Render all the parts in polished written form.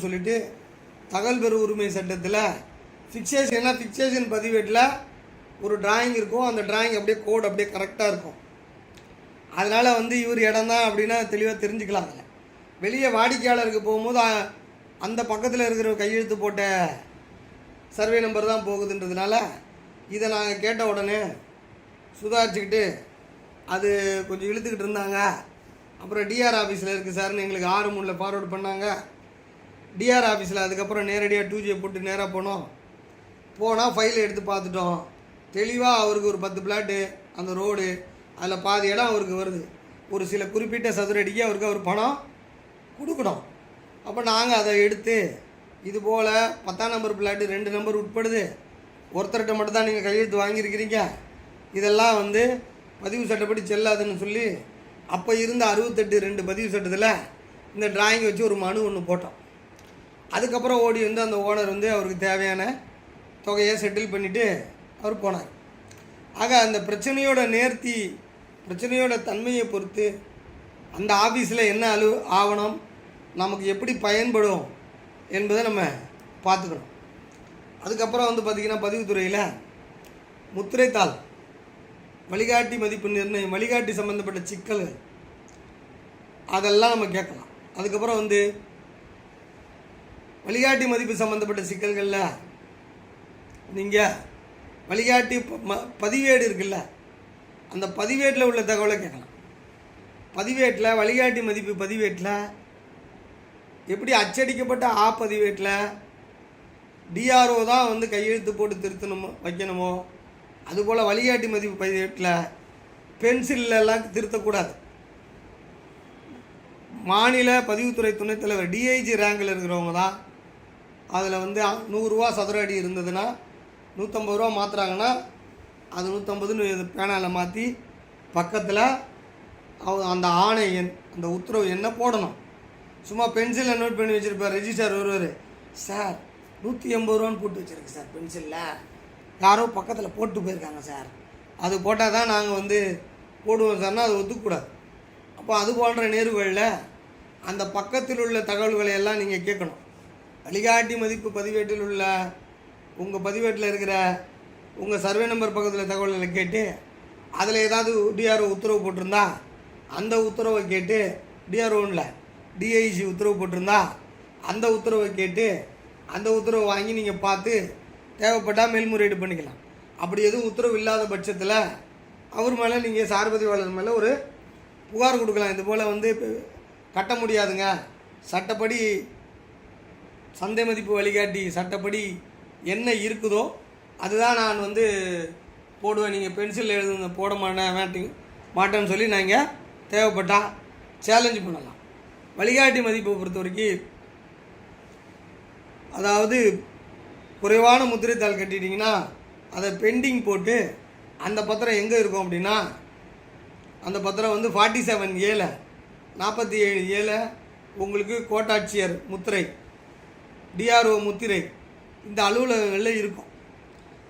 சொல்லிட்டு தகவல் பெறும் உரிமை சட்டத்தில் ஃபிக்சேஷன் பதிவேட்டில் ஒரு டிராயிங் இருக்கும். அந்த டிராயிங் அப்படியே கோட் அப்படியே கரெக்டாக இருக்கும். அதனால் வந்து இவர் இடம் தான் அப்படின்னா தெளிவாக தெரிஞ்சுக்கலாம். அதில் வெளியே வாடிக்கையாளருக்கு போகும்போது அந்த பக்கத்தில் இருக்கிற கையெழுத்து போட்ட சர்வே நம்பர் தான் போகுதுன்றதுனால இதை நாங்கள் கேட்ட உடனே சுதாரிச்சுக்கிட்டு அது கொஞ்சம் இழுத்துக்கிட்டு இருந்தாங்க. அப்புறம் டிஆர் ஆஃபீஸில் இருக்குது சார்னு எங்களுக்கு 6 ஃபார்வர்டு பண்ணாங்க. டிஆர் ஆஃபீஸில் அதுக்கப்புறம் நேரடியாக 2G போட்டு நேராக போனால் ஃபைலை எடுத்து பார்த்துட்டோம். தெளிவாக அவருக்கு ஒரு 10 பிளாட்டு அந்த ரோடு அதில் பாதி இடம் அவருக்கு வருது. ஒரு சில குறிப்பிட்ட சதுரடிக்கு அவருக்கு அவர் பணம் கொடுக்கணும். அப்போ நாங்கள் அதை எடுத்து இது போல் 10ஆம் நம்பர் பிளாட்டு 2 நம்பர் உட்படுது, ஒருத்தர்கிட்ட மட்டும் தான் நீங்கள் கையெழுத்து வாங்கியிருக்கிறீங்க, இதெல்லாம் வந்து பதிவு சட்டப்படி செல்லாதுன்னு சொல்லி அப்போ இருந்த 68(2) பதிவு சட்டத்தில் இந்த டிராயிங் வச்சு ஒரு மனு ஒன்று போட்டோம். அதுக்கப்புறம் ஓடி வந்து அந்த ஓனர் வந்து அவருக்கு தேவையான தொகையை செட்டில் பண்ணிவிட்டு அவர் போனார். ஆக அந்த பிரச்சனையோட தன்மையை பொறுத்து அந்த ஆஃபீஸில் என்ன ஆவணம் நமக்கு எப்படி பயன்படும் என்பதை நம்ம பார்த்துக்கணும். அதுக்கப்புறம் வந்து பார்த்திங்கன்னா பதிவுத்துறையில் முத்திரைத்தாள், வழிகாட்டி மதிப்பு நிர்ணயம், வழிகாட்டி சம்மந்தப்பட்ட சிக்கல்கள் அதெல்லாம் நம்ம கேட்கலாம். அதுக்கப்புறம் வந்து வழிகாட்டி மதிப்பு சம்மந்தப்பட்ட சிக்கல்களில் நீங்கள் வழிகாட்டி பதிவேடு இருக்குல்ல, அந்த பதிவேட்டில் உள்ள தகவலை கேட்கலாம். பதிவேட்டில் வழிகாட்டி மதிப்பு பதிவேட்டில் எப்படி அச்சடிக்கப்பட்ட பதிவேட்டில் டிஆர்ஓ தான் வந்து கையெழுத்து போட்டு திருத்தணுமோ வைக்கணுமோ, அதுபோல் வழிகாட்டி மதிப்பு பதிவேட்டில் பென்சிலெல்லாம் திருத்தக்கூடாது. மாநில பதிவுத்துறை துணைத் தலைவர் டிஐஜி ரேங்கில் இருக்கிறவங்க தான் அதில் வந்து 100 ரூபா சதுர அடி இருந்ததுன்னா 150 ரூபா மாற்றுறாங்கன்னா அது 150ன்னு பேனாவில் மாற்றி பக்கத்தில் அந்த ஆணை எண் அந்த உத்தரவு என்ன போடணும். சும்மா பென்சிலில் நோட் பண்ணி வச்சுருப்பார். ரெஜிஸ்டர் வருவார், சார் 180 ரூபான்னு போட்டு வச்சுருக்கு சார் பென்சிலில், யாரோ பக்கத்தில் போட்டு போயிருக்காங்க சார், அது போட்டால் தான் நாங்கள் வந்து போடுவோம் சார்னால் அது ஒத்துக்கூடாது. அப்போ அது போன்ற நேர்வுகளில் அந்த பக்கத்தில் உள்ள தகவல்களை எல்லாம் நீங்கள் கேட்கணும். வழிகாட்டி மதிப்பு பதிவேட்டில் உள்ள உங்கள் பதிவேட்டில் இருக்கிற உங்கள் சர்வே நம்பர் பக்கத்தில் தகவல்களை கேட்டு அதில் ஏதாவது டிஆர்ஓ உத்தரவு போட்டிருந்தா அந்த உத்தரவை கேட்டு, டிஆர்ஓவில் டிஐசி உத்தரவு போட்டிருந்தா அந்த உத்தரவை கேட்டு அந்த உத்தரவை வாங்கி நீங்கள் பார்த்து தேவைப்பட்டால் மேல்முறையீடு பண்ணிக்கலாம். அப்படி எதுவும் உத்தரவு இல்லாத பட்சத்தில் அவர் மேலே நீங்கள் சார்பதிவாளர் மேலே ஒரு புகார் கொடுக்கலாம். இது போல் வந்து கட்ட முடியாதுங்க, சட்டப்படி சந்தை மதிப்பு வழிகாட்டி சட்டப்படி என்ன இருக்குதோ அதுதான் நான் வந்து போடுவேன், நீங்கள் பென்சில் எழுதுங்க போட மாட்டேன்னு சொல்லி நீங்கள் தேவைப்பட்டால் சேலஞ்சு பண்ணலாம். வழிகாட்டி மதிப்பை பொறுத்த வரைக்கும் அதாவது குறைவான முத்திரைத்தாள் கட்டிட்டிங்கன்னா அதை பெண்டிங் போட்டு அந்த பத்திரம் எங்கே இருக்கும் அப்படின்னா அந்த பத்திரம் வந்து 47A 47A உங்களுக்கு கோட்டாட்சியர் முத்திரை, டிஆர்ஓ முத்திரை இந்த அலுவலகங்களில் இருக்கும்.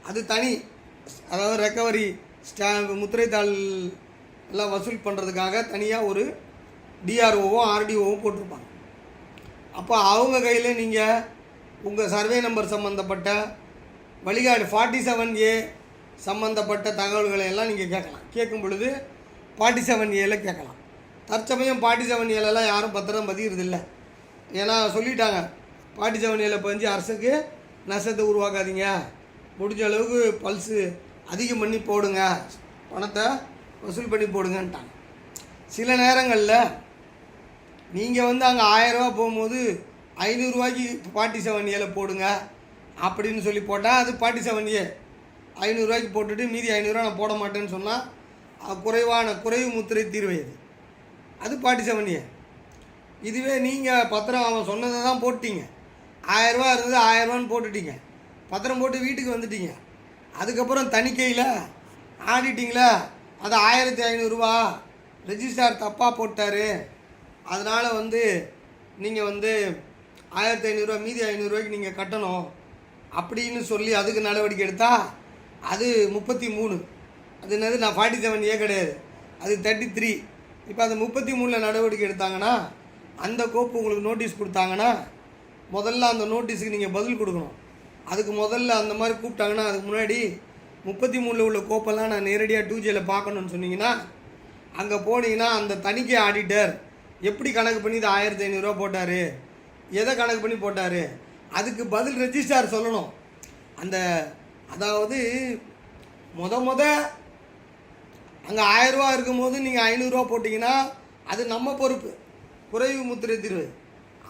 அது தனி, அதாவது ரெக்கவரி முத்திரைத்தாள் எல்லாம் வசூல் பண்ணுறதுக்காக தனியாக ஒரு டிஆர்ஓவும் ஆர்டிஓவும் போட்டிருப்பாங்க. அப்போ அவங்க கையில் நீங்கள் உங்கள் சர்வே நம்பர் சம்மந்தப்பட்ட வழிகாட்டு 47A சம்மந்தப்பட்ட தகவல்களை எல்லாம் நீங்கள் கேட்கலாம். கேட்கும் பொழுது 47A கேட்கலாம். தற்சமயம் 47A யாரும் பத்திரம் பதிகிறதில்லை. ஏன்னா சொல்லிட்டாங்க 47A பதிஞ்சு அரசுக்கு நஷ்டத்தை உருவாக்காதீங்க, முடிஞ்ச அளவுக்கு பல்ஸு அதிகம் பண்ணி போடுங்க, பணத்தை வசூல் பண்ணி போடுங்கன்ட்டாங்க. சில நேரங்களில் நீங்கள் வந்து அங்கே 1000 ரூபா போகும்போது 500 ரூபாய்க்கு 47A போடுங்க அப்படின்னு சொல்லி போட்டால் அது 47A 500 ரூபாய்க்கு போட்டுட்டு மீதி 500 ரூபா நான் போட மாட்டேன்னு சொன்னால் குறைவு முத்திரை தீர்வு அது 47A. இதுவே நீங்கள் பத்திரம் அவன் சொன்னதை தான் போட்டிங்க, 1000 ரூபா இருந்தது 1000 ரூபான்னு போட்டுட்டீங்க, பத்திரம் போட்டு வீட்டுக்கு வந்துட்டீங்க, அதுக்கப்புறம் தணிக்கையில் ஆடிட்டிங்கில் அது 1500 ரூபா ரெஜிஸ்டார் தப்பாக போட்டார், அதனால் வந்து நீங்கள் வந்து 1500 ரூபா மீதி 500 ரூபாய்க்கு நீங்கள் கட்டணும் அப்படின்னு சொல்லி அதுக்கு நடவடிக்கை எடுத்தால் அது 33. அது என்னது, நான் 47A கிடையாது, அது 33. இப்போ அது 33 நடவடிக்கை எடுத்தாங்கன்னா அந்த கோப்பு உங்களுக்கு நோட்டீஸ் கொடுத்தாங்கன்னா முதல்ல அந்த நோட்டீஸுக்கு நீங்கள் பதில் கொடுக்கணும். அதுக்கு முதல்ல அந்த மாதிரி கூப்பிட்டாங்கன்னா அதுக்கு முன்னாடி 33 உள்ள கோப்பெல்லாம் நான் நேரடியாக 2Gல பார்க்கணுன்னு சொன்னீங்கன்னா அங்கே போனீங்கன்னா அந்த தணிக்கை ஆடிட்டர் எப்படி கணக்கு பண்ணி இது 1500 போட்டார், எதை கணக்கு பண்ணி போட்டார், அதுக்கு பதில் ரெஜிஸ்ட்ரார் சொல்லணும். அந்த அதாவது அங்கே 1000 ரூபா இருக்கும்போது நீங்கள் 500 ரூபா போட்டிங்கன்னா அது நம்ம பொறுப்பு, குறைவு முத்திரை தீர்வு.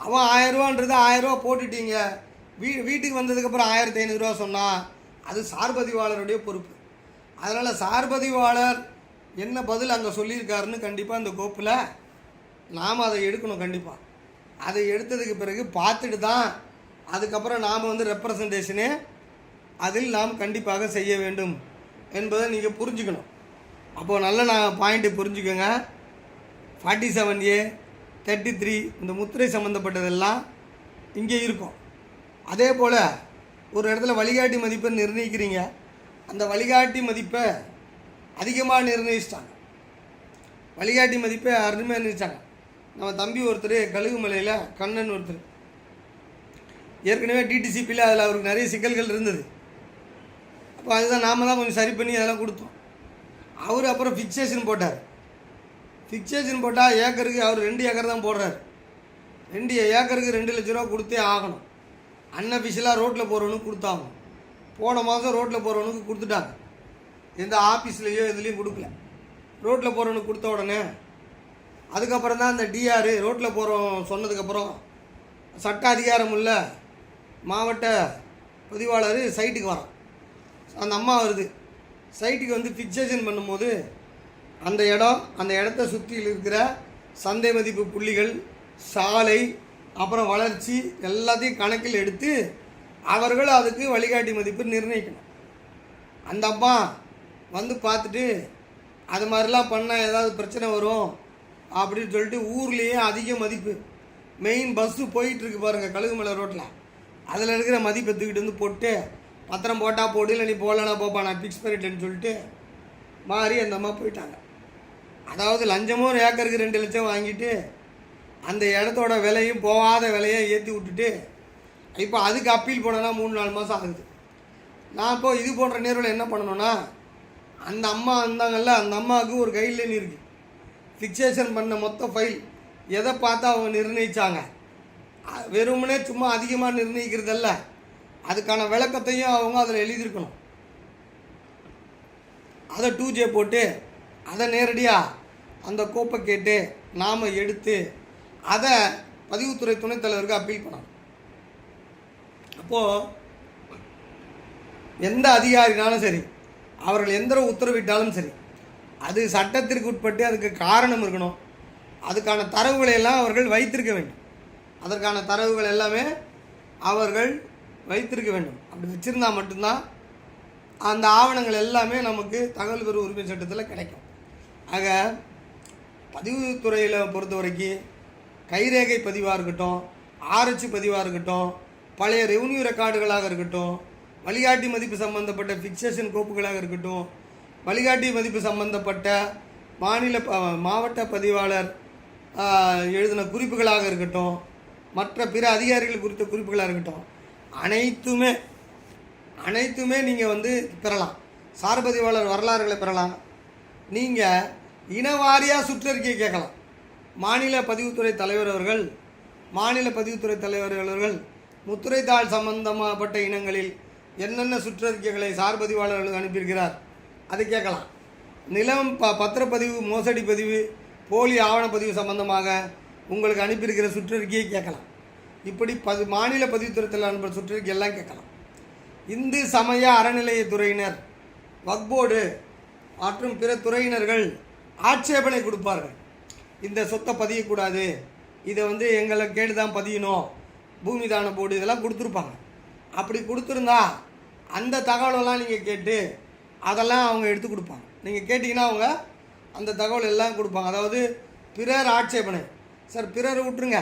அவன் 1000 ரூபான்றது 1000 ரூபா போட்டுட்டீங்க, வீட்டுக்கு வந்ததுக்கப்புறம் 1500 ரூபா சொன்னால் அது சார்பதிவாளருடைய பொறுப்பு. அதனால் சார்பதிவாளர் என்ன பதில் அங்கே சொல்லியிருக்காருன்னு கண்டிப்பாக அந்த கோப்பில் நாம் அதை எடுக்கணும். கண்டிப்பாக அதை எடுத்ததுக்கு பிறகு பார்த்துட்டு தான் அதுக்கப்புறம் நாம் வந்து ரெப்ரசன்டேஷனே அதில் நாம் கண்டிப்பாக செய்ய வேண்டும் என்பதை நீங்கள் புரிஞ்சுக்கணும். அப்போது நல்ல நான் பாயிண்ட்டு புரிஞ்சுக்கோங்க. 47A 33 இந்த முத்திரை சம்மந்தப்பட்டதெல்லாம் இங்கே இருக்கும். அதே போல் ஒரு இடத்துல வழிகாட்டி மதிப்பை நிர்ணயிக்கிறீங்க, அந்த வழிகாட்டி மதிப்பை அதிகமாக நிர்ணயிச்சிட்டாங்க, வழிகாட்டி மதிப்பை அருமையாக நிர்ணயிச்சாங்க. நம்ம தம்பி ஒருத்தர் கழுகுமலையில் கண்ணன் ஒருத்தர் ஏற்கனவே டிடிசிபியில் அதில் அவருக்கு நிறைய சிக்கல்கள் இருந்தது. அப்போ அதுதான் நாம் தான் கொஞ்சம் சரி பண்ணி அதெல்லாம் கொடுத்தோம். அவர் அப்புறம் ஃபிக்சேஷன் போட்டார். ஃபிக்சேஷன் போட்டால் ஏக்கருக்கு அவர் 2 ஏக்கர் தான் போடுறாரு. 2 ஏக்கருக்கு 2 லட்ச ரூபா கொடுத்தே ஆகணும். அன்அஃபிஷியலாக ரோட்டில் போகிறவனுக்கு கொடுத்தாங்க. போன மாதம் ரோட்டில் போகிறவனுக்கு கொடுத்துட்டாங்க. எந்த ஆஃபீஸ்லேயோ எதுலேயும் கொடுக்கல. ரோட்டில் போகிறவனுக்கு கொடுத்த உடனே அதுக்கப்புறம் தான் அந்த டிஆர் ரோட்டில் போகிறோம் சொன்னதுக்கப்புறம் சட்ட அதிகாரம் உள்ள மாவட்ட பதிவாளர் சைட்டுக்கு வரான். அந்த அம்மா வருது, சைட்டுக்கு வந்து ஃபிக்சேஷன் பண்ணும்போது அந்த இடத்த சுற்றியில் இருக்கிற சந்தை மதிப்பு புள்ளிகள், சாலை, அப்புறம் வளர்ச்சி எல்லாத்தையும் கணக்கில் எடுத்து அவர்கள் அதுக்கு வழிகாட்டி மதிப்பு நிர்ணயிக்கணும். அந்த அம்மா வந்து பார்த்துட்டு அது மாதிரிலாம் பண்ணால் ஏதாவது பிரச்சனை வரும் அப்படின்னு சொல்லிட்டு ஊர்லேயே அதிக மதிப்பு மெயின் பஸ்ஸு போயிட்டுருக்கு பாருங்கள் கழுகுமலை ரோட்டில், அதில் இருக்கிற மதிப்பு எடுத்துக்கிட்டு வந்து போட்டு பத்திரம் போட்டால் போடு, இல்லை நீ போகலன்னா போப்பா நான் ஃபிக்ஸ் பண்ணிட்டேன்னு சொல்லிட்டு மாறி அந்த அம்மா போயிட்டாங்க. அதாவது லஞ்சமும் ஒரு ஏக்கருக்கு 2 லட்சம் வாங்கிட்டு அந்த இடத்தோட விலையும் போகாத விலையை ஏற்றி விட்டுட்டு இப்போ அதுக்கு அப்பீல் போனோன்னா 3-4 மாதம் ஆகுது. நான் இப்போ இது போன்ற நேர்வில் என்ன பண்ணணும்னா அந்த அம்மா வந்தாங்கல்ல, அந்த அம்மாவுக்கு ஒரு கைட்லைன் இருக்குது. ஃபிக்சேஷன் பண்ண மொத்த ஃபைல் எதை பார்த்தா அவங்க நிர்ணயித்தாங்க, வெறுமனே சும்மா அதிகமாக நிர்ணயிக்கிறதல்ல, அதுக்கான விளக்கத்தையும் அவங்க அதில் எழுதியிருக்கணும். அதை 2J போட்டு அதை நேரடியாக அந்த கோப்பை கேட்டு நாம் எடுத்து அதை பதிவுத்துறை துணைத் தலைவருக்கு அப்பீல் பண்ணணும். அப்போது எந்த அதிகாரினாலும் சரி, அவர்கள் எந்த உத்தரவிட்டாலும் சரி, அது சட்டத்திற்கு உட்பட்டு அதுக்கு காரணம் இருக்கணும். அதுக்கான தரவுகளை எல்லாம் அவர்கள் வைத்திருக்க வேண்டும். அதற்கான தரவுகள் எல்லாமே அவர்கள் வைத்திருக்க வேண்டும். அப்படி வச்சுருந்தா மட்டும்தான் அந்த ஆவணங்கள் எல்லாமே நமக்கு தகவல் பெறும் உரிமை சட்டத்தில் கிடைக்கும். ஆக பதிவுத்துறையில் பொறுத்த வரைக்கும் கைரேகை பதிவாக இருக்கட்டும், ஆர்ஹெச் பதிவாக இருக்கட்டும், பழைய ரெவன்யூ ரெக்கார்டுகளாக இருக்கட்டும், வழிகாட்டி மதிப்பு சம்பந்தப்பட்ட ஃபிக்சேஷன் கோப்புகளாக இருக்கட்டும், வழிகாட்டி மதிப்பு சம்பந்தப்பட்ட மாவட்ட பதிவாளர் எழுதின குறிப்புகளாக இருக்கட்டும், மற்ற பிற அதிகாரிகள் குறித்த குறிப்புகளாக இருக்கட்டும், அனைத்துமே நீங்கள் வந்து பெறலாம். சார்பதிவாளர் வரலாறுகளை பெறலாம். நீங்கள் இனவாரியாக சுற்றறிக்கை கேட்கலாம். மாநில பதிவுத்துறை தலைவர் அவர்கள் முத்திரைத்தாள் சம்பந்தப்பட்ட இனங்களில் என்னென்ன சுற்றறிக்கைகளை சார்பதிவாளர்களுக்கு அனுப்பியிருக்கிறார் அதை கேட்கலாம். நிலம் பத்திரப்பதிவு, மோசடி பதிவு, போலி ஆவணப்பதிவு சம்பந்தமாக உங்களுக்கு அனுப்பியிருக்கிற சுற்றறிக்கையை கேட்கலாம். இப்படி மாநில பதிவுத்துறையில் அனுப்புகிற சுற்றறிக்கை எல்லாம் கேட்கலாம். இந்து சமய அறநிலையத்துறையினர், வக்போர்டு மற்றும் பிற துறையினர்கள் ஆட்சேபனை கொடுப்பார்கள். இந்த சொத்தை பதியக்கூடாது, இதை வந்து எங்களை கேட்டு தான் பதியணும், பூமி தான போர்டு இதெல்லாம் கொடுத்துருப்பாங்க. அப்படி கொடுத்துருந்தா அந்த தகவலெல்லாம் நீங்கள் கேட்டு அதெல்லாம் அவங்க எடுத்து கொடுப்பாங்க. நீங்கள் கேட்டிங்கன்னா அவங்க அந்த தகவல் எல்லாம் கொடுப்பாங்க. அதாவது பிறர் ஆட்சேபனை, சார் பிறர் விட்டுருங்க,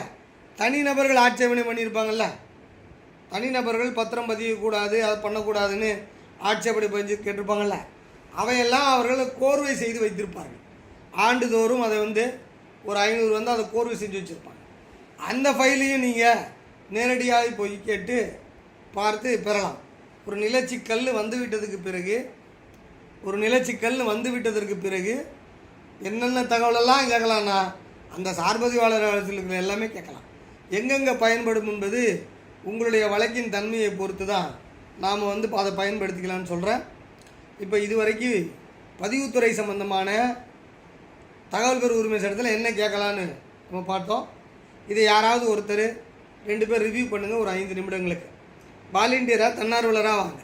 தனிநபர்கள் ஆட்சேபனை பண்ணியிருப்பாங்கல்ல, தனிநபர்கள் பத்திரம் பதியக்கூடாது, அதை பண்ணக்கூடாதுன்னு ஆட்சேபனை பதிஞ்சு கேட்டிருப்பாங்கல்ல, அவையெல்லாம் அவர்கள் கோர்வை செய்து வைத்திருப்பார்கள். ஆண்டுதோறும் அதை வந்து ஒரு 500 வந்து அதை கோர்வை செஞ்சு வச்சுருப்பாங்க. அந்த ஃபைலையும் நீங்கள் நேரடியாக போய் கேட்டு பார்த்து பெறலாம். ஒரு நிலச்சிக்கல் வந்துவிட்டதுக்கு பிறகு என்னென்ன தகவலெல்லாம் கேட்கலான்னா அந்த சார்பதிவாளர் இருக்கிற எல்லாமே கேட்கலாம். எங்கெங்கே பயன்படும் என்பது உங்களுடைய வழக்கின் தன்மையை பொறுத்து தான் நாம் அதை பயன்படுத்திக்கலான்னு சொல்கிறேன். இப்போ இதுவரைக்கும் பதிவுத்துறை சம்பந்தமான தகவல் பெறும் உரிமை சட்டத்தில் என்ன கேட்கலான்னு நம்ம பார்த்தோம். இதை யாராவது ஒருத்தர் 2 பேர் ரிவ்யூ பண்ணுங்கள் ஒரு 5 நிமிடங்களுக்கு. வாலண்டியராக தன்னார்வலராக வாங்க.